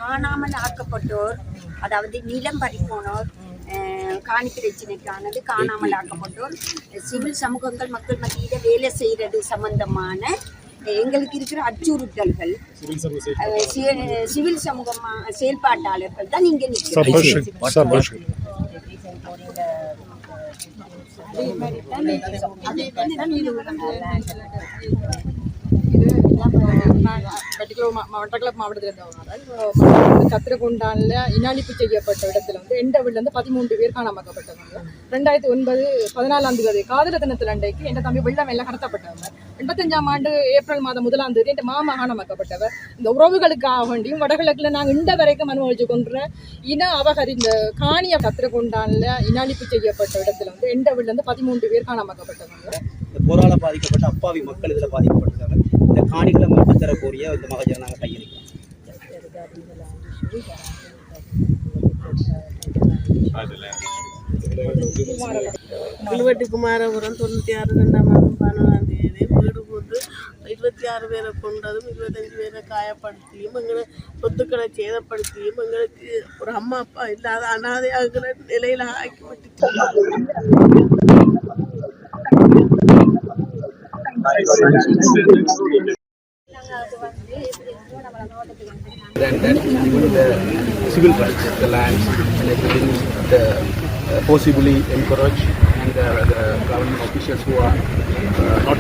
காணாமல் ஆக்கப்பட்டோர், அதாவது நிலம் பறிப்போனோர், காணி பிரச்சனைக்கானது, காணாமல் ஆக்கப்பட்டோர், சிவில் சமூகங்கள் மக்கள் மத்தியில் வேலை செய்கிறது சம்பந்தமான எங்களுக்கு இருக்கிற அச்சுறுத்தல்கள், சிவில் சமூக செயல்பாட்டாளர்கள் தான் இங்கே மட்டக்களப்பு மாவட்டத்தில் கத்திரகுண்டானில் இனாளிப்பு செய்யப்பட்ட இடத்துல எண்டவிலிருந்து 13 பேர் காணாமக்கப்பட்டவங்க. 2009 14 காதல தினத்தில் அன்றைக்கு என் தம்பி வெள்ளம் எல்லாம் கடத்தப்பட்டவங்க. 85ஆம் ஆண்டு ஏப்ரல் மாதம் 1ஆம் தேதி என் மாமா காணாமக்கப்பட்டவர். இந்த உறவுகளுக்காக வேண்டியும் வடகிழக்கில் நாங்கள் இந்த வரைக்கும் அனுபவிச்சு கொன்ற இன அபகரிந்த காணிய கத்திரகுண்டானில் இனாளிப்பு செய்யப்பட்ட இடத்துல எண்டவிலிருந்து 13 பேர் காணாமக்கப்பட்டவங்க. போரால பாதிக்கப்பட்ட அப்பாவி மக்கள் இதில் பாதிக்கப்பட்டிருக்காங்க. இந்த காணிகளை மட்டும் தரக்கூடிய இந்த மகஜரை நாங்கள் கையளிக்கிறோம். குழுவெட்டி குமாரபுரம் 96 2ஆம் மாதம் 14ஆம் தேதி வீடு போட்டு 26 பேரை கொண்டதும் 25 பேரை காயப்படுத்தியும் எங்களை சொத்துக்களை சேதப்படுத்தியும் எங்களுக்கு ஒரு அம்மா அப்பா இல்லாத அனாதையாகிற நிலையில ஆக்கிவிட்டு the civil rights, the lands, and everything, forcibly encouraged, and the government officials who are not